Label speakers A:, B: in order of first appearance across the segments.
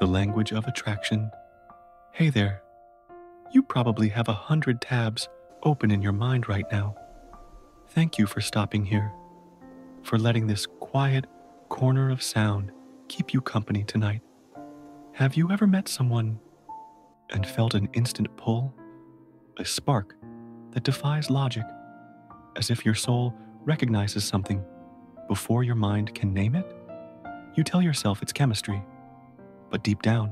A: the language of attraction. Hey there. You probably have 100 tabs open in your mind right now. Thank you for stopping here, for letting this quiet corner of sound keep you company tonight. Have you ever met someone and felt an instant pull, a spark that defies logic, as if your soul recognizes something before your mind can name it? You tell yourself it's chemistry, but deep down,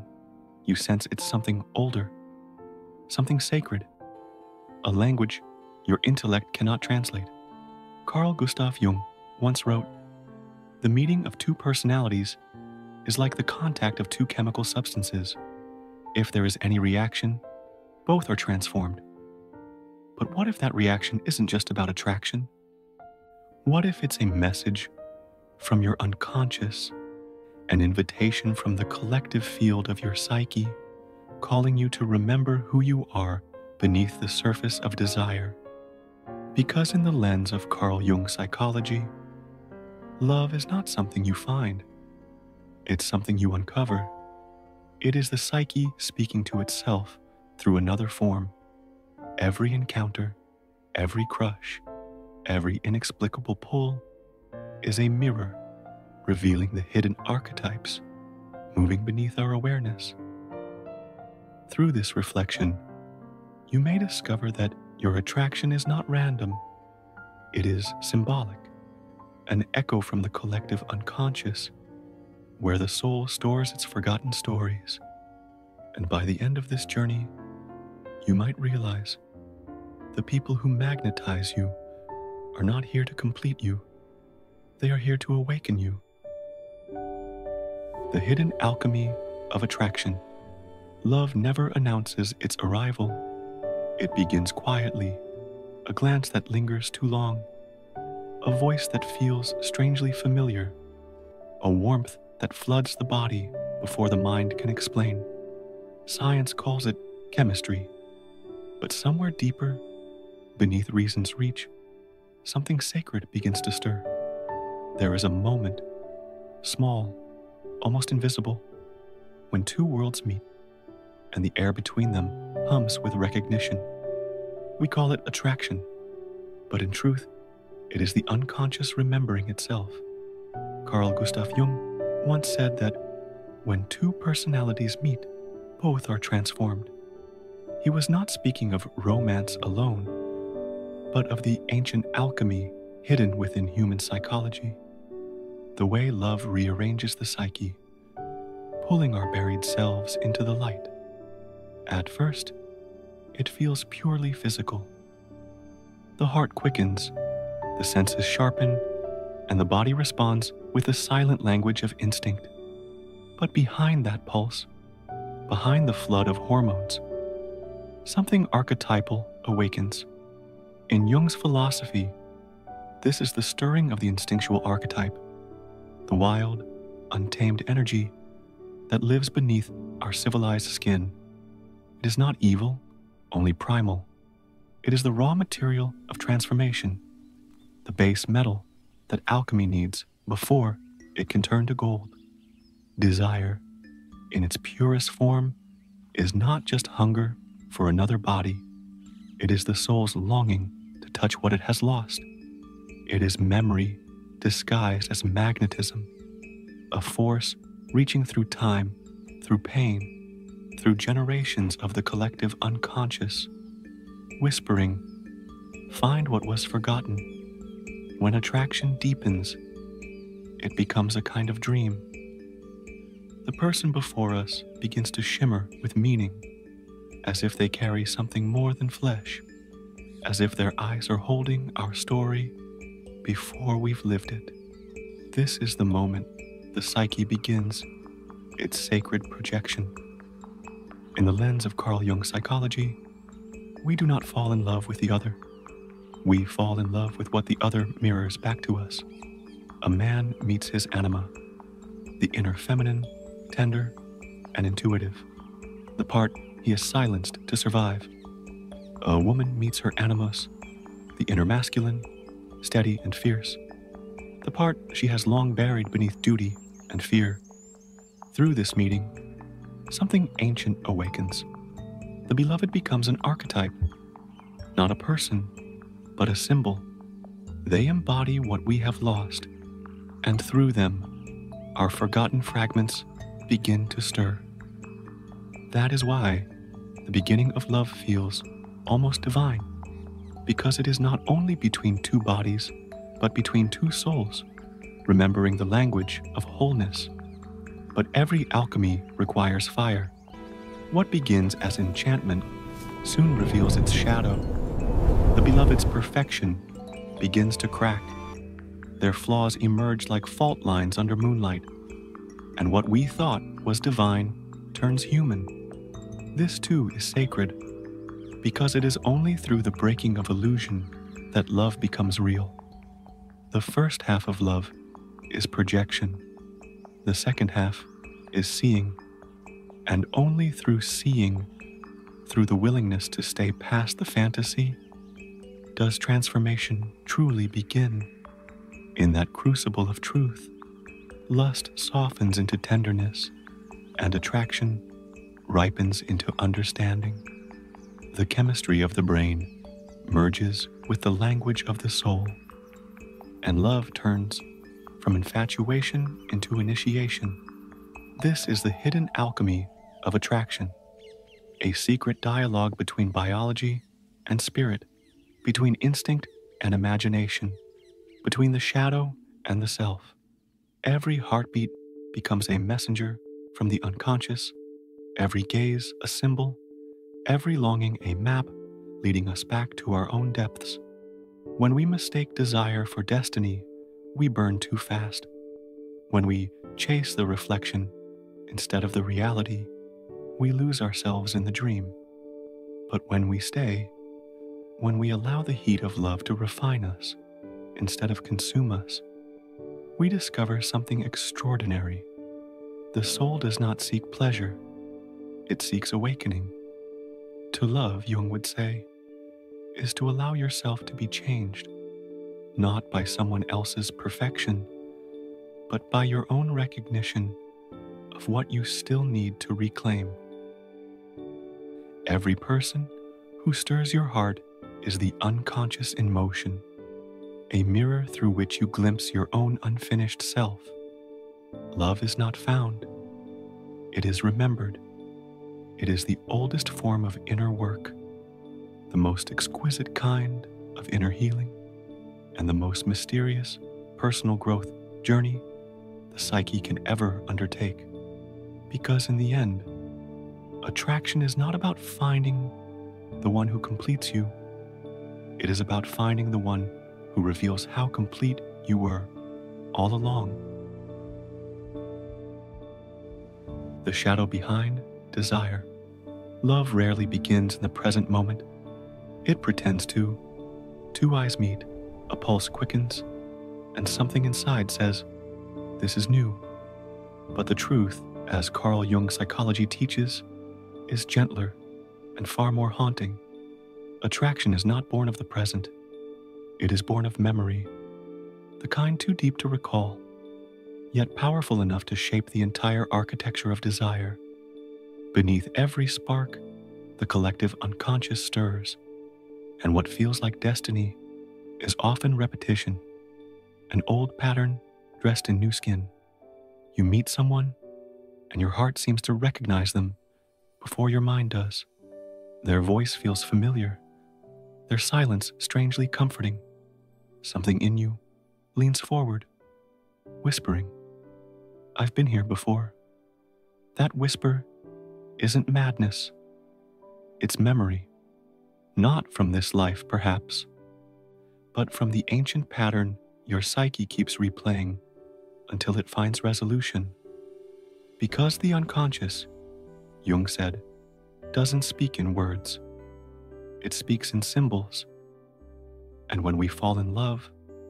A: you sense it's something older, something sacred, a language your intellect cannot translate. Carl Gustav Jung once wrote, "The meeting of two personalities is like the contact of two chemical substances. If there is any reaction, both are transformed." But what if that reaction isn't just about attraction? What if it's a message from your unconscious, an invitation from the collective field of your psyche, calling you to remember who you are beneath the surface of desire? Because in the lens of Carl Jung psychology, love is not something you find. It's something you uncover. It is the psyche speaking to itself through another form. Every encounter, every crush, every inexplicable pull is a mirror revealing the hidden archetypes moving beneath our awareness. Through this reflection, you may discover that your attraction is not random. It is symbolic, an echo from the collective unconscious, where the soul stores its forgotten stories. And by the end of this journey, you might realize the people who magnetize you are not here to complete you. They are here to awaken you. The hidden alchemy of attraction. Love never announces its arrival. It begins quietly, a glance that lingers too long, a voice that feels strangely familiar, a warmth that floods the body before the mind can explain. Science calls it chemistry, but somewhere deeper, beneath reason's reach, something sacred begins to stir. There is a moment, small, almost invisible, when two worlds meet, and the air between them hums with recognition. We call it attraction, but in truth, it is the unconscious remembering itself. Carl Gustav Jung once said that when two personalities meet, both are transformed. He was not speaking of romance alone, but of the ancient alchemy hidden within human psychology, the way love rearranges the psyche, pulling our buried selves into the light. At first, it feels purely physical. The heart quickens, the senses sharpen, and the body responds with the silent language of instinct. But behind that pulse, behind the flood of hormones, something archetypal awakens. In Jung's philosophy, this is the stirring of the instinctual archetype, the wild, untamed energy that lives beneath our civilized skin. It is not evil, only primal. It is the raw material of transformation, the base metal that alchemy needs before it can turn to gold. Desire, in its purest form, is not just hunger for another body. It is the soul's longing to touch what it has lost. It is memory disguised as magnetism, a force reaching through time, through pain, through generations of the collective unconscious, whispering, "Find what was forgotten." When attraction deepens, it becomes a kind of dream. The person before us begins to shimmer with meaning, as if they carry something more than flesh, as if their eyes are holding our story before we've lived it. This is the moment the psyche begins its sacred projection. In the lens of Carl Jung psychology, we do not fall in love with the other. We fall in love with what the other mirrors back to us. A man meets his anima, the inner feminine, tender, and intuitive, the part he has silenced to survive. A woman meets her animus, the inner masculine, steady and fierce, the part she has long buried beneath duty and fear. Through this meeting, something ancient awakens. The beloved becomes an archetype, not a person, but a symbol. They embody what we have lost, and through them, our forgotten fragments begin to stir. That is why the beginning of love feels almost divine, because it is not only between two bodies, but between two souls, remembering the language of wholeness. But every alchemy requires fire. What begins as enchantment soon reveals its shadow. The beloved's perfection begins to crack. Their flaws emerge like fault lines under moonlight, and what we thought was divine turns human. This too is sacred, because it is only through the breaking of illusion that love becomes real. The first half of love is projection. The second half is seeing, and only through seeing, through the willingness to stay past the fantasy, does transformation truly begin. In that crucible of truth, lust softens into tenderness, and attraction ripens into understanding. The chemistry of the brain merges with the language of the soul, and love turns from infatuation into initiation. This is the hidden alchemy of attraction, a secret dialogue between biology and spirit, between instinct and imagination, between the shadow and the self. Every heartbeat becomes a messenger from the unconscious, every gaze a symbol, every longing a map leading us back to our own depths. When we mistake desire for destiny, we burn too fast. When we chase the reflection instead of the reality, we lose ourselves in the dream. But when we stay, when we allow the heat of love to refine us instead of consume us, we discover something extraordinary. The soul does not seek pleasure, it seeks awakening. To love, Jung would say, is to allow yourself to be changed, not by someone else's perfection, but by your own recognition of what you still need to reclaim. Every person who stirs your heart is the unconscious in motion, a mirror through which you glimpse your own unfinished self. Love is not found, it is remembered. It is the oldest form of inner work, the most exquisite kind of inner healing, and the most mysterious personal growth journey the psyche can ever undertake. Because in the end, attraction is not about finding the one who completes you. It is about finding the one who reveals how complete you were all along. The shadow behind desire. Love rarely begins in the present moment. It pretends to. Two eyes meet, a pulse quickens, and something inside says, "This is new." But the truth, as Carl Jung psychology teaches, is gentler and far more haunting. Attraction is not born of the present. It is born of memory, the kind too deep to recall, yet powerful enough to shape the entire architecture of desire. Beneath every spark, the collective unconscious stirs, and what feels like destiny is often repetition, an old pattern dressed in new skin. You meet someone, and your heart seems to recognize them before your mind does. Their voice feels familiar, their silence strangely comforting. Something in you leans forward, whispering, "I've been here before." That whisper isn't madness, it's memory, not from this life perhaps, but from the ancient pattern your psyche keeps replaying until it finds resolution. Because the unconscious, Jung said, doesn't speak in words, it speaks in symbols. And when we fall in love,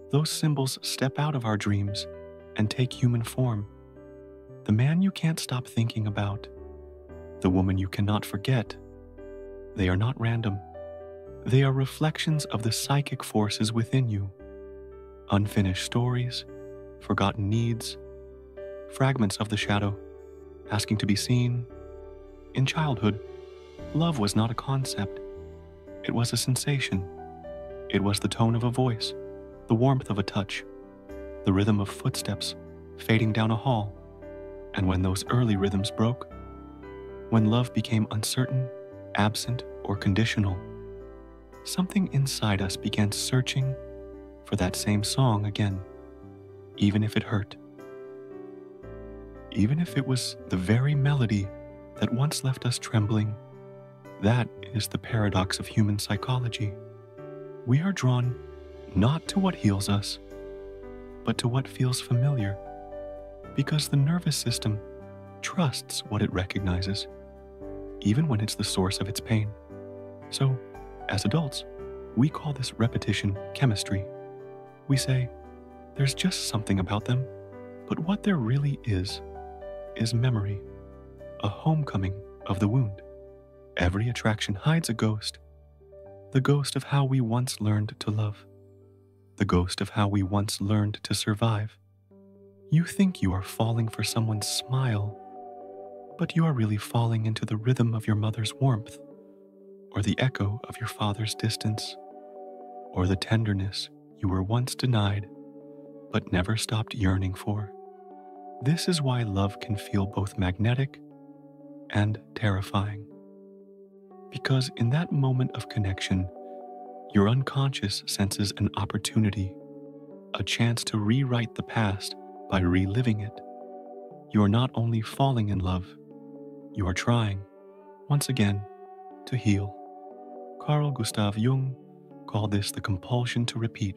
A: those symbols step out of our dreams and take human form. The man you can't stop thinking about, the woman you cannot forget, they are not random. They are reflections of the psychic forces within you. Unfinished stories, forgotten needs, fragments of the shadow, asking to be seen, In childhood, love was not a concept. It was a sensation. It was the tone of a voice, the warmth of a touch, the rhythm of footsteps fading down a hall. And when those early rhythms broke, when love became uncertain, absent, or conditional, something inside us began searching for that same song again, even if it hurt. Even if it was the very melody that once left us trembling. That is the paradox of human psychology. We are drawn not to what heals us, but to what feels familiar, because the nervous system trusts what it recognizes, even when it's the source of its pain. So, as adults, we call this repetition chemistry. We say, there's just something about them, but what there really is memory, a homecoming of the wound. Every attraction hides a ghost, the ghost of how we once learned to love, the ghost of how we once learned to survive. You think you are falling for someone's smile, but you are really falling into the rhythm of your mother's warmth, or the echo of your father's distance, or the tenderness you were once denied, but never stopped yearning for. This is why love can feel both magnetic and terrifying. Because in that moment of connection, your unconscious senses an opportunity, a chance to rewrite the past by reliving it. You are not only falling in love, you are trying, once again, to heal. Carl Gustav Jung called this the compulsion to repeat.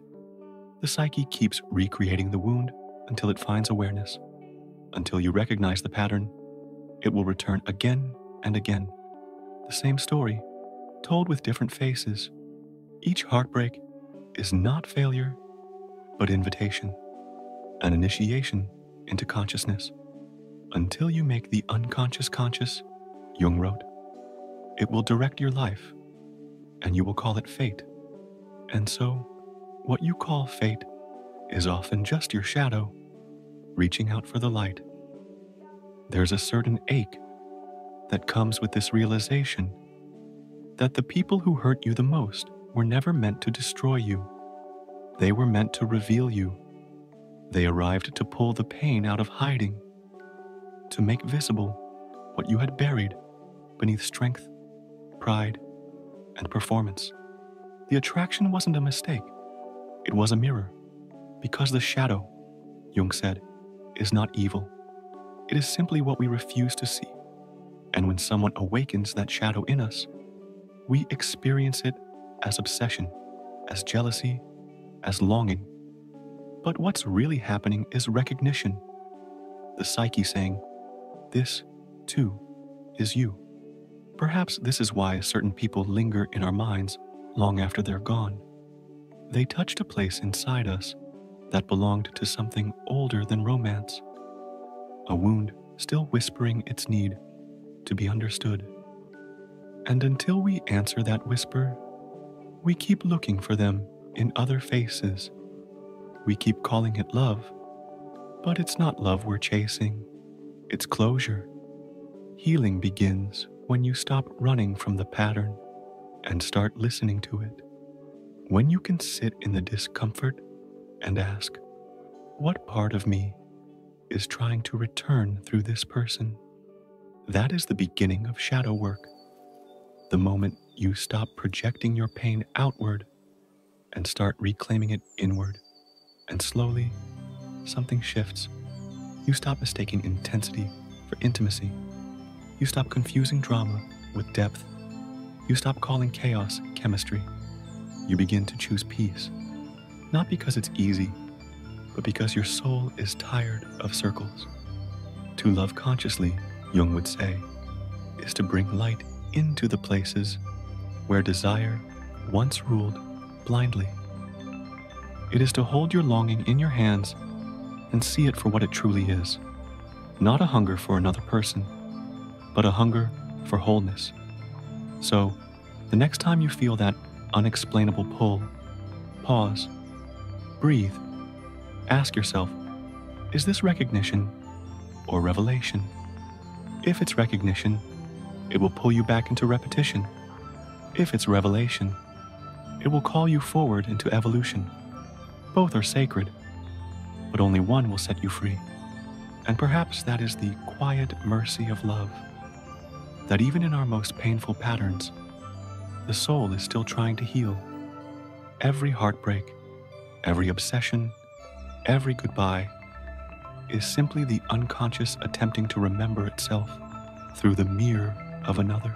A: The psyche keeps recreating the wound until it finds awareness. Until you recognize the pattern, it will return again and again. The same story, told with different faces. Each heartbreak is not failure, but invitation, an initiation into consciousness. Until you make the unconscious conscious, Jung wrote, it will direct your life, and you will call it fate. And so, what you call fate is often just your shadow, reaching out for the light. There's a certain ache that comes with this realization that the people who hurt you the most were never meant to destroy you. They were meant to reveal you. They arrived to pull the pain out of hiding, to make visible what you had buried beneath strength, pride, and performance. The attraction wasn't a mistake. It was a mirror, because the shadow, Jung said, is not evil. It is simply what we refuse to see. And when someone awakens that shadow in us, we experience it as obsession, as jealousy, as longing. But what's really happening is recognition. The psyche saying, this, too, is you. Perhaps this is why certain people linger in our minds long after they're gone. They touched a place inside us that belonged to something older than romance, a wound still whispering its need to be understood. And until we answer that whisper, we keep looking for them in other faces. We keep calling it love, but it's not love we're chasing. It's closure. Healing begins when you stop running from the pattern and start listening to it. When you can sit in the discomfort and ask, what part of me is trying to return through this person? That is the beginning of shadow work. The moment you stop projecting your pain outward and start reclaiming it inward. And slowly, something shifts. You stop mistaking intensity for intimacy. You stop confusing drama with depth. You stop calling chaos chemistry. You begin to choose peace. Not because it's easy, but because your soul is tired of circles. To love consciously, Jung would say, is to bring light into the places where desire once ruled blindly. It is to hold your longing in your hands and see it for what it truly is. Not a hunger for another person, but a hunger for wholeness. So, the next time you feel that unexplainable pull, pause, breathe, ask yourself, is this recognition or revelation? If it's recognition, it will pull you back into repetition. If it's revelation, it will call you forward into evolution. Both are sacred, but only one will set you free. And perhaps that is the quiet mercy of love, that even in our most painful patterns, the soul is still trying to heal. Every heartbreak, every obsession, every goodbye is simply the unconscious attempting to remember itself through the mirror of another.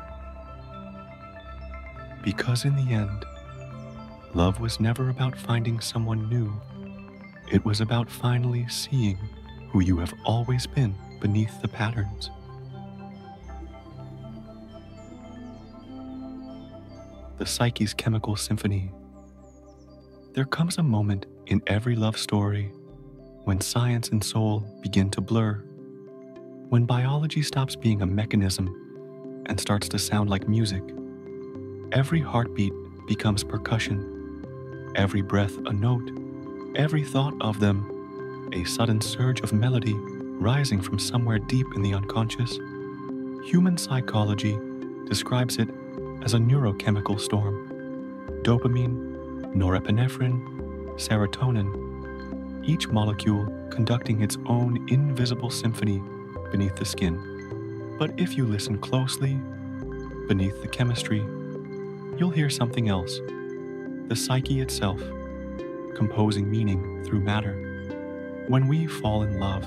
A: Because in the end, love was never about finding someone new. It was about finally seeing who you have always been beneath the patterns. The psyche's chemical symphony. There comes a moment in every love story when science and soul begin to blur, when biology stops being a mechanism and starts to sound like music. Every heartbeat becomes percussion, every breath a note, every thought of them a sudden surge of melody rising from somewhere deep in the unconscious. Human psychology describes it as a neurochemical storm. Dopamine, norepinephrine, serotonin, each molecule conducting its own invisible symphony beneath the skin. But if you listen closely, beneath the chemistry, you'll hear something else. The psyche itself, composing meaning through matter. When we fall in love,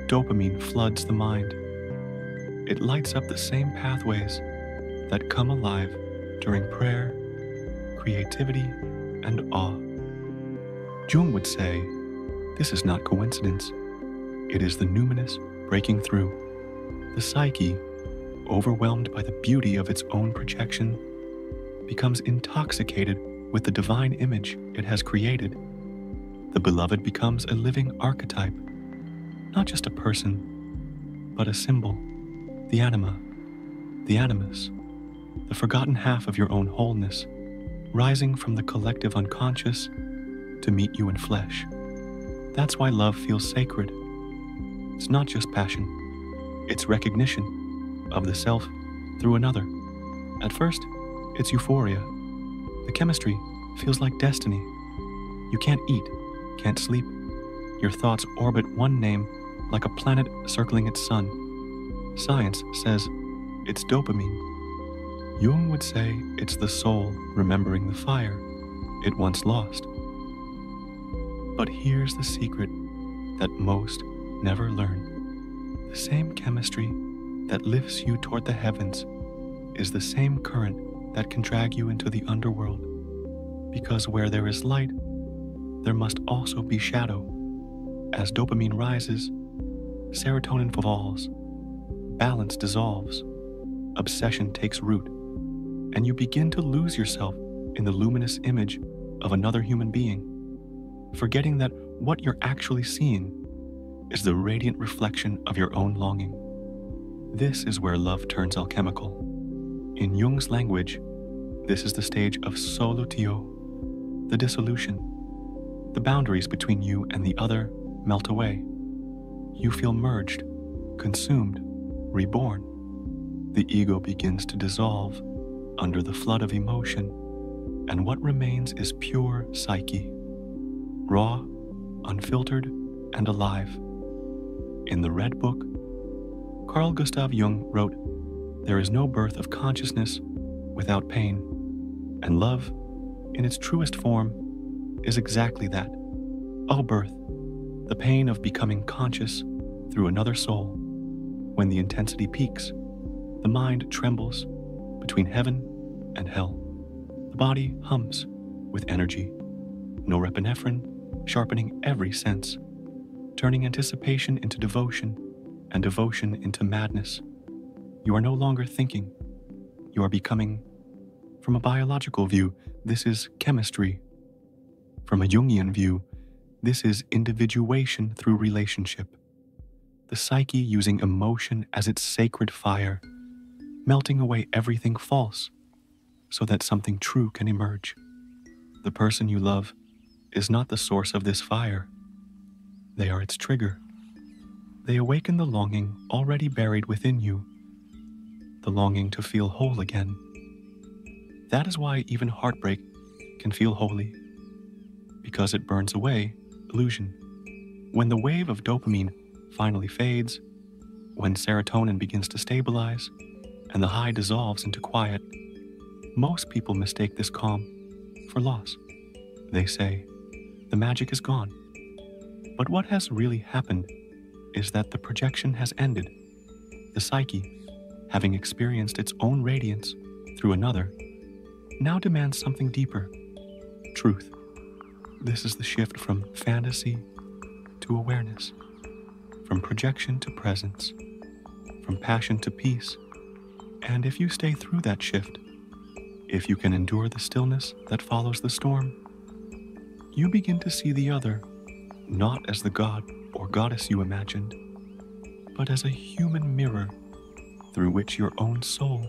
A: dopamine floods the mind. It lights up the same pathways that come alive during prayer, creativity, and awe. Jung would say, this is not coincidence. It is the numinous breaking through. The psyche, overwhelmed by the beauty of its own projection, becomes intoxicated with the divine image it has created. The beloved becomes a living archetype, not just a person, but a symbol, the anima, the animus, the forgotten half of your own wholeness, rising from the collective unconscious to meet you in flesh. That's why love feels sacred. It's not just passion, it's recognition of the self through another. At first, it's euphoria. The chemistry feels like destiny. You can't eat, can't sleep. Your thoughts orbit one name like a planet circling its sun. Science says it's dopamine. Jung would say it's the soul remembering the fire it once lost. But here's the secret that most never learn. The same chemistry that lifts you toward the heavens is the same current that can drag you into the underworld. Because where there is light, there must also be shadow. As dopamine rises, serotonin falls, balance dissolves, obsession takes root, and you begin to lose yourself in the luminous image of another human being, forgetting that what you're actually seeing is the radiant reflection of your own longing. This is where love turns alchemical. In Jung's language, this is the stage of solutio, the dissolution. The boundaries between you and the other melt away. You feel merged, consumed, reborn. The ego begins to dissolve under the flood of emotion, and what remains is pure psyche, raw, unfiltered, and alive. In the Red Book, Carl Gustav Jung wrote, "There is no birth of consciousness without pain, and love, in its truest form, is exactly that, a birth, the pain of becoming conscious through another soul. When the intensity peaks, the mind trembles between heaven and hell. The body hums with energy, norepinephrine sharpening every sense, turning anticipation into devotion and devotion into madness. You are no longer thinking, you are becoming. From a biological view, this is chemistry. From a Jungian view, this is individuation through relationship. The psyche using emotion as its sacred fire, melting away everything false so that something true can emerge. The person you love is not the source of this fire. They are its trigger. They awaken the longing already buried within you. the longing to feel whole again. That is why even heartbreak can feel holy, because it burns away illusion. When the wave of dopamine finally fades, when serotonin begins to stabilize, and the high dissolves into quiet, most people mistake this calm for loss. They say, the magic is gone. But what has really happened is that the projection has ended. The psyche, having experienced its own radiance through another, now demands something deeper, truth. This is the shift from fantasy to awareness, from projection to presence, from passion to peace. And if you stay through that shift, if you can endure the stillness that follows the storm, you begin to see the other not as the god or goddess you imagined, but as a human mirror through which your own soul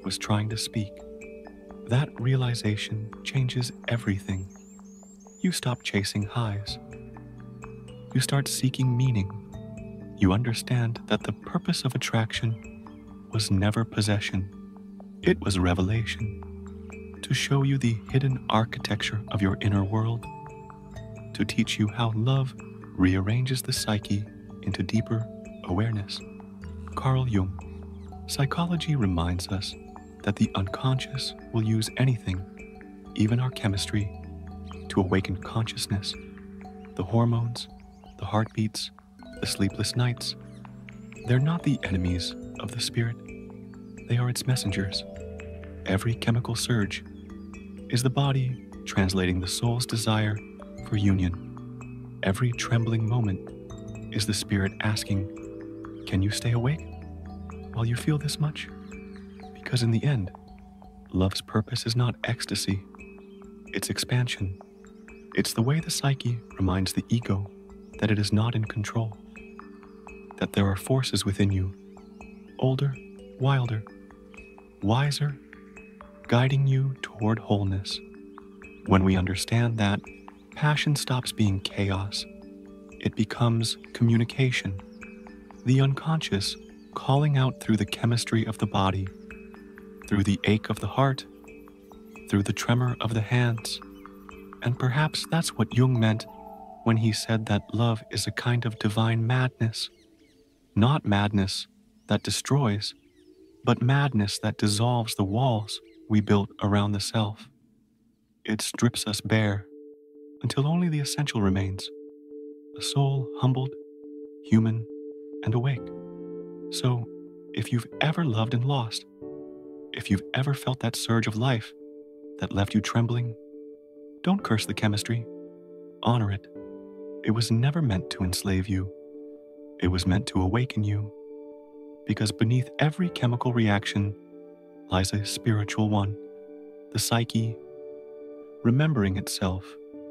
A: was trying to speak. That realization changes everything. You stop chasing highs. You start seeking meaning. You understand that the purpose of attraction was never possession. It was revelation, to show you the hidden architecture of your inner world, to teach you how love rearranges the psyche into deeper awareness. Carl Jung. Psychology reminds us that the unconscious will use anything, even our chemistry, to awaken consciousness. The hormones, the heartbeats, the sleepless nights, they're not the enemies of the spirit. They are its messengers. Every chemical surge is the body translating the soul's desire for union. Every trembling moment is the spirit asking, can you stay awake while you feel this much? Because in the end, love's purpose is not ecstasy, it's expansion. It's the way the psyche reminds the ego that it is not in control, that there are forces within you, older, wilder, wiser, guiding you toward wholeness. When we understand that, passion stops being chaos. It becomes communication, the unconscious calling out through the chemistry of the body, through the ache of the heart, through the tremor of the hands. And perhaps that's what Jung meant when he said that love is a kind of divine madness. Not madness that destroys, but madness that dissolves the walls we built around the self. It strips us bare until only the essential remains, a soul humbled, human, and awake. So, if you've ever loved and lost, if you've ever felt that surge of life that left you trembling, don't curse the chemistry. Honor it. It was never meant to enslave you. It was meant to awaken you. Because beneath every chemical reaction lies a spiritual one, the psyche, remembering itself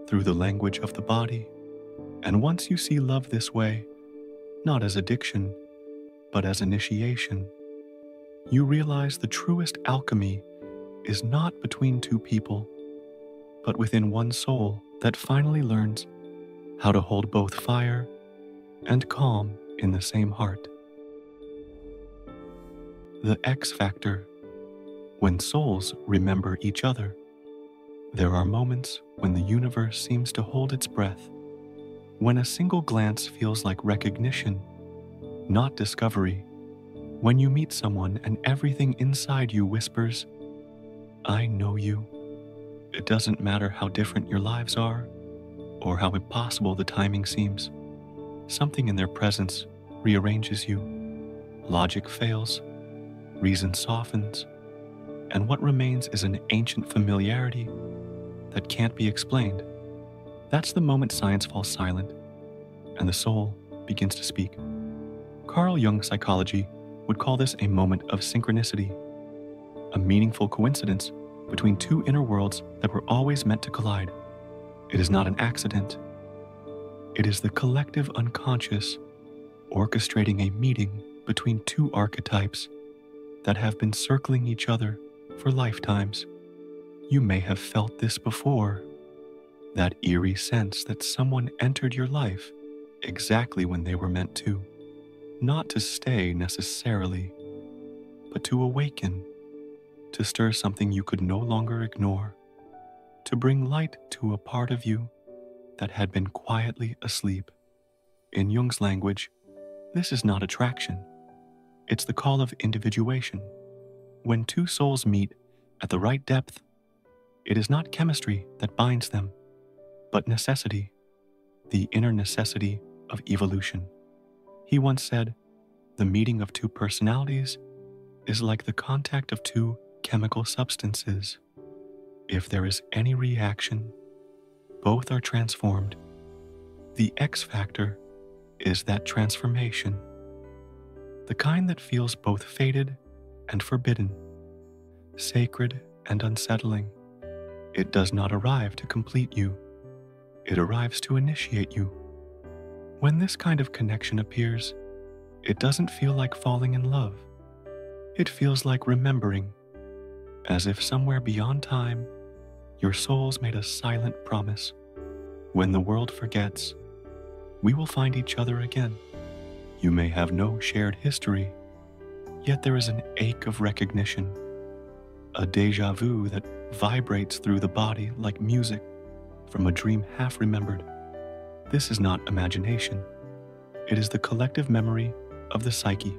A: through the language of the body. And once you see love this way, not as addiction, but as initiation, you realize the truest alchemy is not between two people, but within one soul that finally learns how to hold both fire and calm in the same heart. The X factor. When souls remember each other, there are moments when the universe seems to hold its breath, when a single glance feels like recognition, not discovery, when you meet someone and everything inside you whispers, I know you. It doesn't matter how different your lives are, or how impossible the timing seems. Something in their presence rearranges you. Logic fails, reason softens, and what remains is an ancient familiarity that can't be explained. That's the moment science falls silent, and the soul begins to speak. Carl Jung psychology would call this a moment of synchronicity, a meaningful coincidence between two inner worlds that were always meant to collide. It is not an accident. It is the collective unconscious orchestrating a meeting between two archetypes that have been circling each other for lifetimes. You may have felt this before, that eerie sense that someone entered your life exactly when they were meant to, not to stay necessarily, but to awaken, to stir something you could no longer ignore, to bring light to a part of you that had been quietly asleep. In Jung's language, this is not attraction. It's the call of individuation. When two souls meet at the right depth, it is not chemistry that binds them, but necessity, the inner necessity of evolution. He once said, "The meeting of two personalities is like the contact of two chemical substances. If there is any reaction, both are transformed. The X factor is that transformation, the kind that feels both fated and forbidden, sacred and unsettling. It does not arrive to complete you. It arrives to initiate you. When this kind of connection appears, it doesn't feel like falling in love. It feels like remembering, as if somewhere beyond time, your souls made a silent promise. When the world forgets, we will find each other again. You may have no shared history, yet there is an ache of recognition, a déjà vu that vibrates through the body like music from a dream half remembered. This is not imagination. It is the collective memory of the psyche,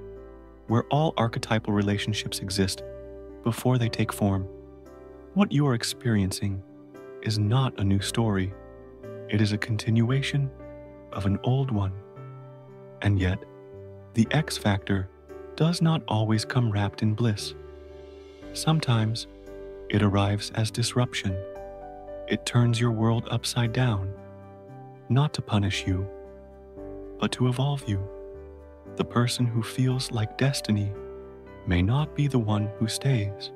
A: where all archetypal relationships exist before they take form. What you are experiencing is not a new story. It is a continuation of an old one. And yet, the X factor does not always come wrapped in bliss. Sometimes, it arrives as disruption. It turns your world upside down, not to punish you, but to evolve you. The person who feels like destiny may not be the one who stays,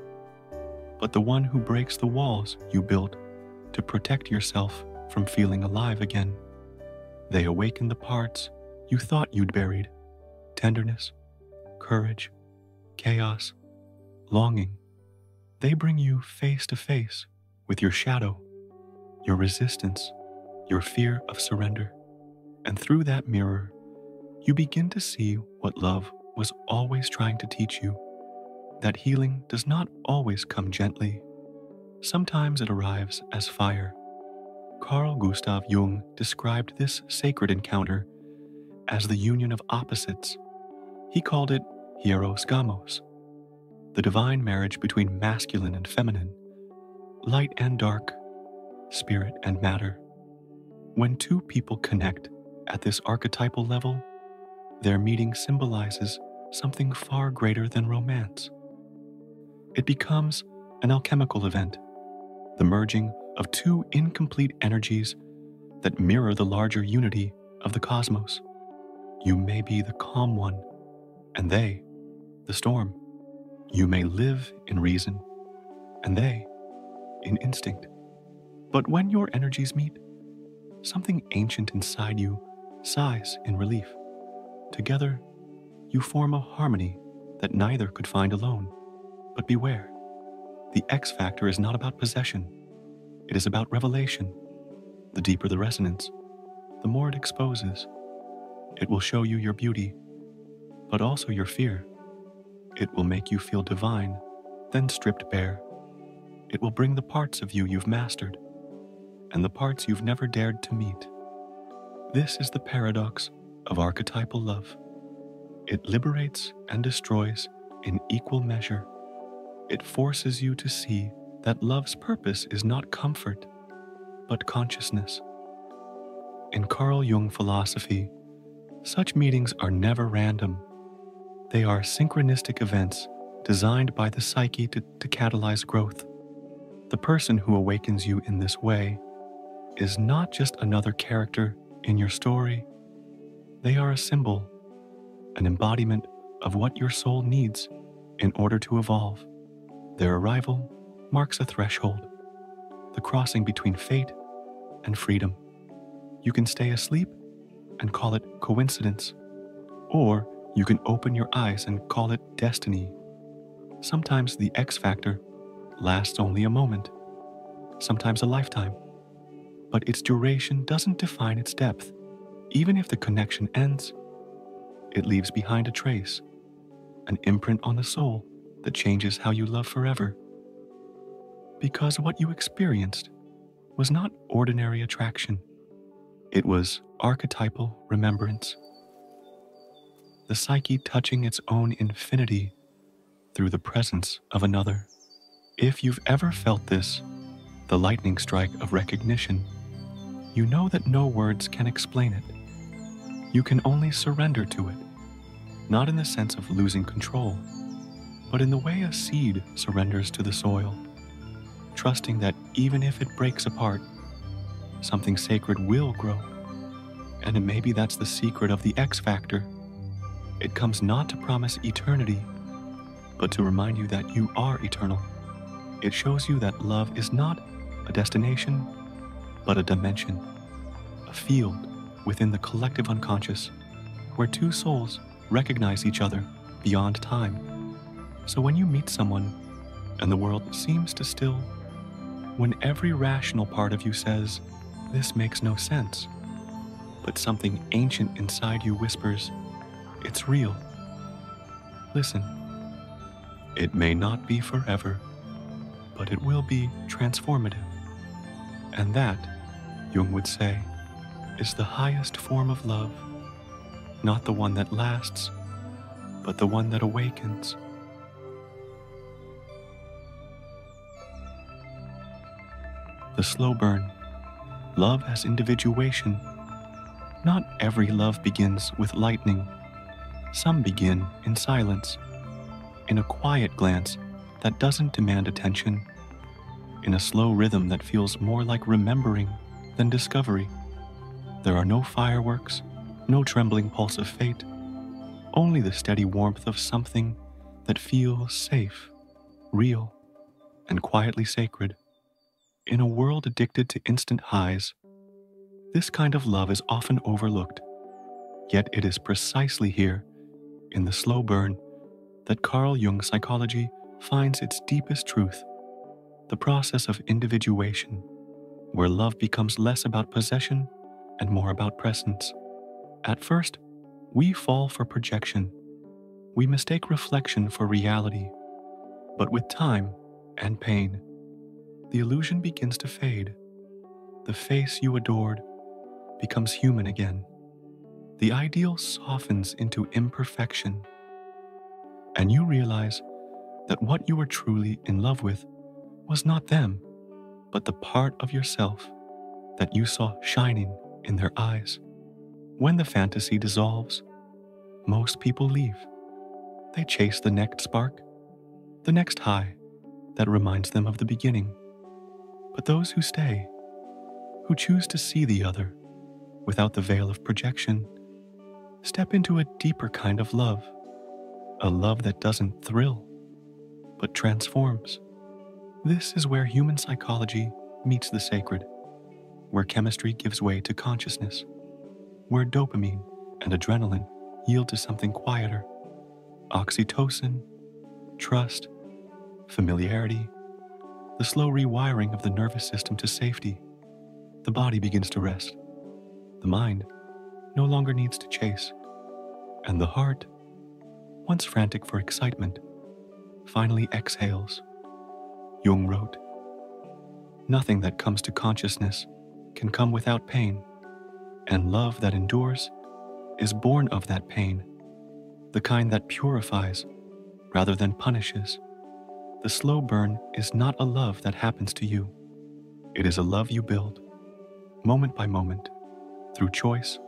A: but the one who breaks the walls you built to protect yourself from feeling alive again. They awaken the parts you thought you'd buried: tenderness, courage, chaos, longing. They bring you face to face with your shadow, your resistance, your fear of surrender. And through that mirror, you begin to see what love was always trying to teach you, that healing does not always come gently. Sometimes it arrives as fire. Carl Gustav Jung described this sacred encounter as the union of opposites. He called it hieros gamos, the divine marriage between masculine and feminine, light and dark, spirit and matter. When two people connect at this archetypal level, their meeting symbolizes something far greater than romance. It becomes an alchemical event, the merging of two incomplete energies that mirror the larger unity of the cosmos. You may be the calm one, and they, the storm. You may live in reason, and they, in instinct. But when your energies meet, something ancient inside you sighs in relief. Together, you form a harmony that neither could find alone. But beware, the X factor is not about possession. It is about revelation. The deeper the resonance, the more it exposes. It will show you your beauty, but also your fear. It will make you feel divine, then stripped bare. It will bring the parts of you you've mastered, and the parts you've never dared to meet. This is the paradox of archetypal love. It liberates and destroys in equal measure. It forces you to see that love's purpose is not comfort, but consciousness. In Carl Jung philosophy, such meetings are never random. They are synchronistic events designed by the psyche to catalyze growth. The person who awakens you in this way is not just another character in your story. They are a symbol, an embodiment of what your soul needs in order to evolve. Their arrival marks a threshold, the crossing between fate and freedom. You can stay asleep and call it coincidence, or you can open your eyes and call it destiny. Sometimes the X factor lasts only a moment, sometimes a lifetime, but its duration doesn't define its depth. Even if the connection ends, it leaves behind a trace, an imprint on the soul that changes how you love forever. Because what you experienced was not ordinary attraction, it was archetypal remembrance. The psyche touching its own infinity through the presence of another. If you've ever felt this, the lightning strike of recognition, you know that no words can explain it. You can only surrender to it, not in the sense of losing control, but in the way a seed surrenders to the soil, trusting that even if it breaks apart, something sacred will grow. And maybe that's the secret of the X Factor. It comes not to promise eternity, but to remind you that you are eternal. It shows you that love is not a destination, but a dimension, a field within the collective unconscious, where two souls recognize each other beyond time. So when you meet someone and the world seems to still, when every rational part of you says, "This makes no sense," but something ancient inside you whispers, "It's real," listen. It may not be forever, but it will be transformative. And that, Jung would say, is the highest form of love, not the one that lasts, but the one that awakens. The slow burn. Love as individuation. Not every love begins with lightning. Some begin in silence, in a quiet glance that doesn't demand attention, in a slow rhythm that feels more like remembering than discovery. There are no fireworks, no trembling pulse of fate, only the steady warmth of something that feels safe, real, and quietly sacred. In a world addicted to instant highs, this kind of love is often overlooked, yet it is precisely here, in the slow burn, that Carl Jung psychology finds its deepest truth, the process of individuation, where love becomes less about possession and more about presence. At first, we fall for projection. We mistake reflection for reality. But with time and pain, the illusion begins to fade. The face you adored becomes human again. The ideal softens into imperfection. And you realize that what you were truly in love with was not them, but the part of yourself that you saw shining in their eyes. When the fantasy dissolves, most people leave. They chase the next spark, the next high that reminds them of the beginning. But those who stay, who choose to see the other without the veil of projection, step into a deeper kind of love, a love that doesn't thrill, but transforms. This is where human psychology meets the sacred, where chemistry gives way to consciousness, where dopamine and adrenaline yield to something quieter, oxytocin, trust, familiarity, the slow rewiring of the nervous system to safety. The body begins to rest. The mind no longer needs to chase. And the heart, once frantic for excitement, finally exhales. Jung wrote, "Nothing that comes to consciousness can come without pain, and love that endures is born of that pain, the kind that purifies rather than punishes. The slow burn is not a love that happens to you. It is a love you build, moment by moment, through choice,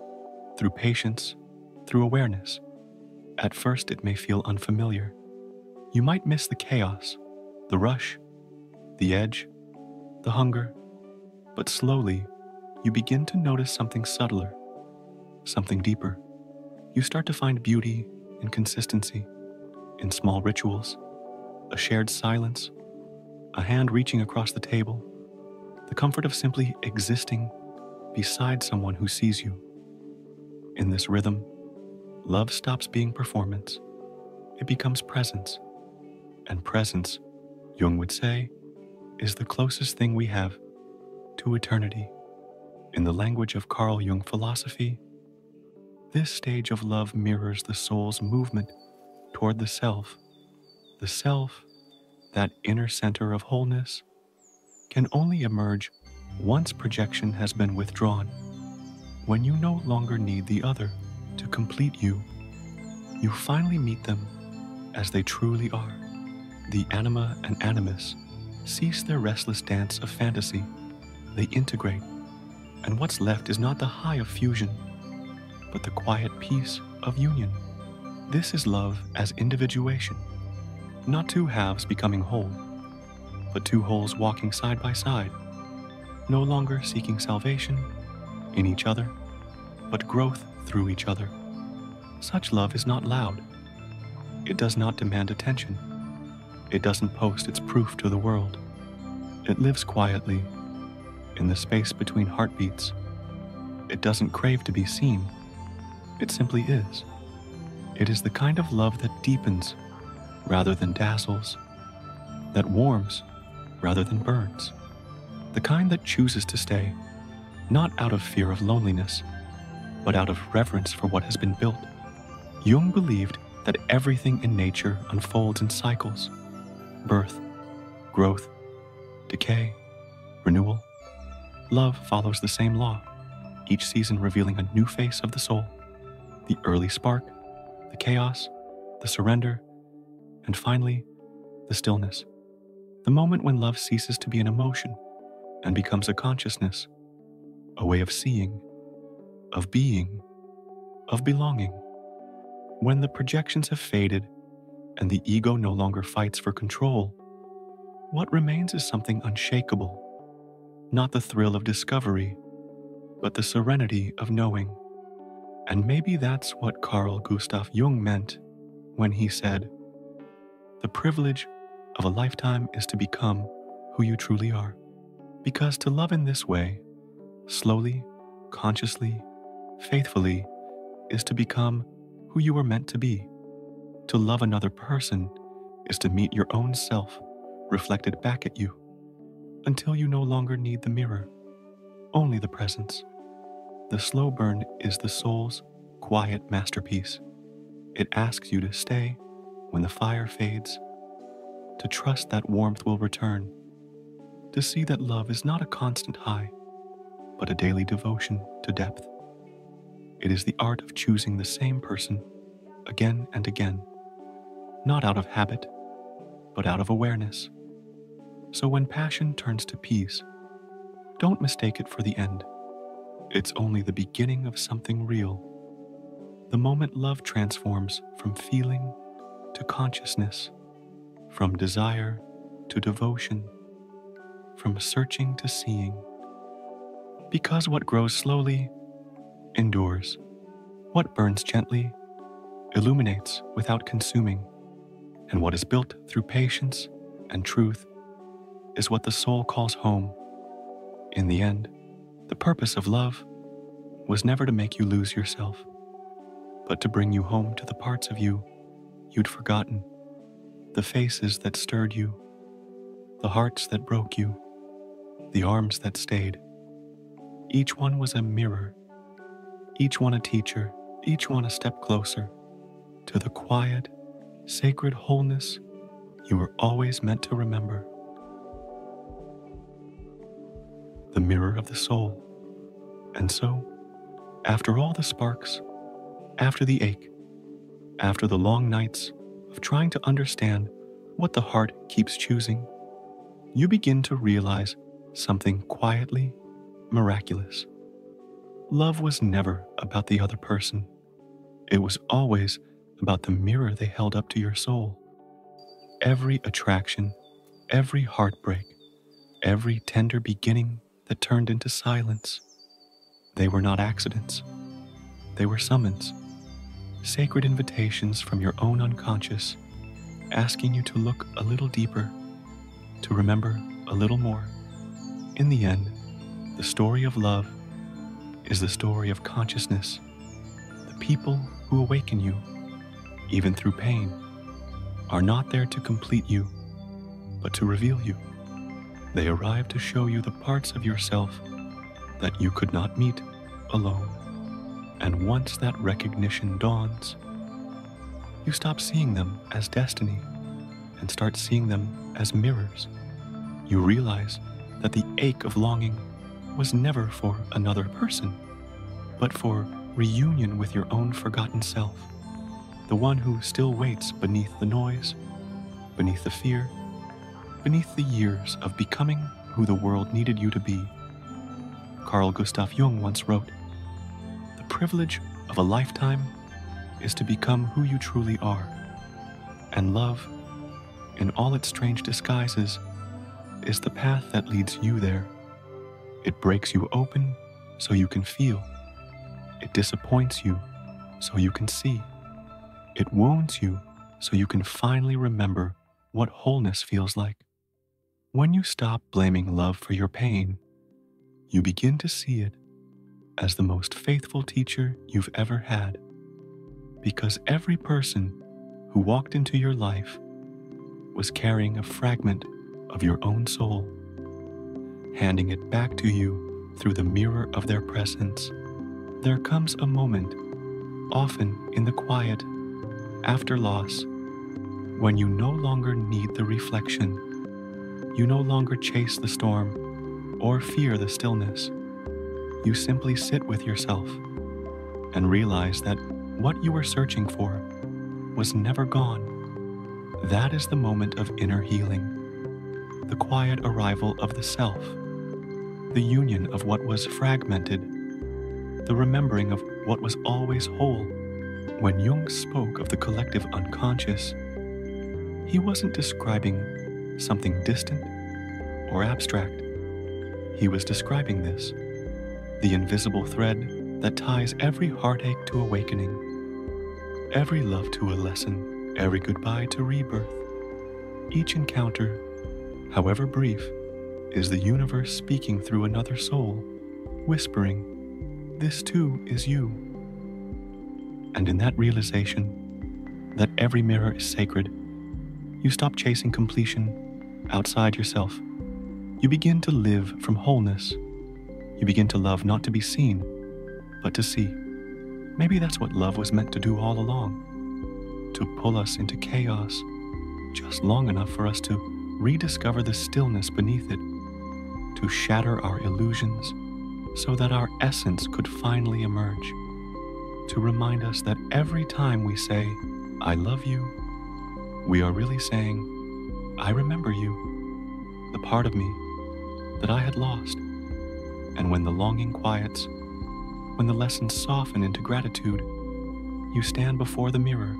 A: through patience, through awareness. At first it may feel unfamiliar. You might miss the chaos, the rush, the edge, the hunger, but slowly you begin to notice something subtler, something deeper. You start to find beauty in consistency, in small rituals, a shared silence, a hand reaching across the table, the comfort of simply existing beside someone who sees you. In this rhythm, love stops being performance. It becomes presence. And presence, Jung would say, is the closest thing we have to eternity. In the language of Carl Jung philosophy, this stage of love mirrors the soul's movement toward the self, The self, that inner center of wholeness, can only emerge once projection has been withdrawn. When you no longer need the other to complete you, you finally meet them as they truly are. The anima and animus cease their restless dance of fantasy. They integrate, and what's left is not the high of fusion, but the quiet peace of union. This is love as individuation, not two halves becoming whole, but two wholes walking side by side, no longer seeking salvation in each other, but growth through each other. Such love is not loud. It does not demand attention. It doesn't post its proof to the world. It lives quietly in the space between heartbeats. It doesn't crave to be seen. It simply is. It is the kind of love that deepens rather than dazzles, that warms rather than burns, the kind that chooses to stay, not out of fear of loneliness, but out of reverence for what has been built. Jung believed that everything in nature unfolds in cycles: birth, growth, decay, renewal. Love follows the same law, each season revealing a new face of the soul: the early spark, the chaos, the surrender, and finally, the stillness. The moment when love ceases to be an emotion and becomes a consciousness, a way of seeing, of being, of belonging. When the projections have faded and the ego no longer fights for control, what remains is something unshakable, not the thrill of discovery, but the serenity of knowing. And maybe that's what Carl Gustav Jung meant when he said, "The privilege of a lifetime is to become who you truly are." Because to love in this way, slowly, consciously, faithfully, is to become who you were meant to be. To love another person is to meet your own self reflected back at you, until you no longer need the mirror, only the presence. The slow burn is the soul's quiet masterpiece. It asks you to stay when the fire fades, to trust that warmth will return, to see that love is not a constant high, but a daily devotion to depth. It is the art of choosing the same person again and again, not out of habit, but out of awareness. So when passion turns to peace, don't mistake it for the end. It's only the beginning of something real. The moment love transforms from feeling to consciousness, from desire to devotion, from searching to seeing. Because what grows slowly endures. What burns gently illuminates without consuming. And what is built through patience and truth is what the soul calls home. In the end, the purpose of love was never to make you lose yourself, but to bring you home to the parts of you you'd forgotten, the faces that stirred you, the hearts that broke you, the arms that stayed. Each one was a mirror, each one a teacher, each one a step closer to the quiet, sacred wholeness you were always meant to remember. The mirror of the soul. And so, after all the sparks, after the ache, after the long nights of trying to understand what the heart keeps choosing, you begin to realize something quietly miraculous. Love was never about the other person. It was always about the mirror they held up to your soul. Every attraction, every heartbreak, every tender beginning that turned into silence, they were not accidents. They were summons, sacred invitations from your own unconscious, asking you to look a little deeper, to remember a little more. In the end, the story of love is the story of consciousness. The people who awaken you, even through pain, are not there to complete you, but to reveal you. They arrive to show you the parts of yourself that you could not meet alone. And once that recognition dawns, you stop seeing them as destiny and start seeing them as mirrors, you realize that the ache of longing was never for another person, but for reunion with your own forgotten self, the one who still waits beneath the noise, beneath the fear, beneath the years of becoming who the world needed you to be. Carl Gustav Jung once wrote, "The privilege of a lifetime is to become who you truly are, and love, in all its strange disguises, is the path that leads you there. It breaks you open so you can feel. It disappoints you so you can see. It wounds you so you can finally remember what wholeness feels like. When you stop blaming love for your pain, you begin to see it as the most faithful teacher you've ever had. Because every person who walked into your life was carrying a fragment of your own soul, handing it back to you through the mirror of their presence. There comes a moment, often in the quiet, after loss, when you no longer need the reflection. You no longer chase the storm or fear the stillness. You simply sit with yourself and realize that what you were searching for was never gone. That is the moment of inner healing, the quiet arrival of the self, the union of what was fragmented, the remembering of what was always whole. When Jung spoke of the collective unconscious, he wasn't describing something distant or abstract. He was describing this, the invisible thread that ties every heartache to awakening, every love to a lesson, every goodbye to rebirth. Each encounter, however brief, is the universe speaking through another soul, whispering, "This too is you." And in that realization that every mirror is sacred, you stop chasing completion outside yourself. You begin to live from wholeness. You begin to love not to be seen, but to see. Maybe that's what love was meant to do all along, to pull us into chaos just long enough for us to rediscover the stillness beneath it, to shatter our illusions so that our essence could finally emerge, to remind us that every time we say, "I love you," we are really saying, "I remember you," the part of me that I had lost. And when the longing quiets, when the lessons soften into gratitude, you stand before the mirror,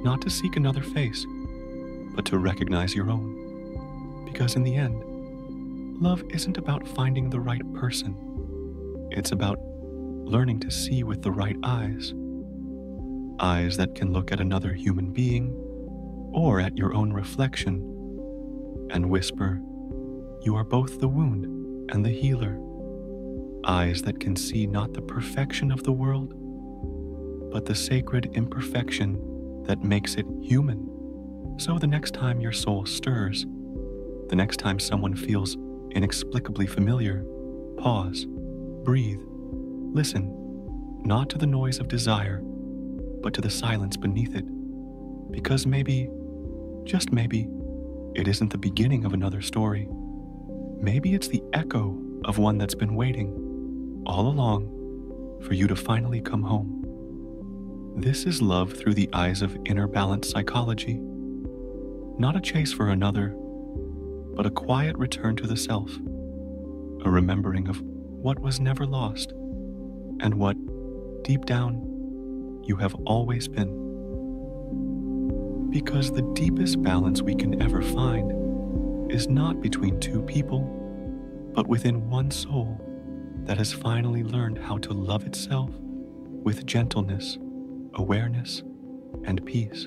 A: not to seek another face, but to recognize your own. Because in the end, love isn't about finding the right person. It's about learning to see with the right eyes. Eyes that can look at another human being or at your own reflection and whisper, "You are both the wound and the healer." Eyes that can see not the perfection of the world, but the sacred imperfection that makes it human. So the next time your soul stirs, the next time someone feels inexplicably familiar, pause, breathe, listen, not to the noise of desire, but to the silence beneath it. Because maybe, just maybe, it isn't the beginning of another story. Maybe it's the echo of one that's been waiting all along for you to finally come home. This is love through the eyes of inner balance psychology. Not a chase for another, but a quiet return to the self, a remembering of what was never lost and what, deep down, you have always been. Because the deepest balance we can ever find is not between two people, but within one soul that has finally learned how to love itself with gentleness, awareness, and peace.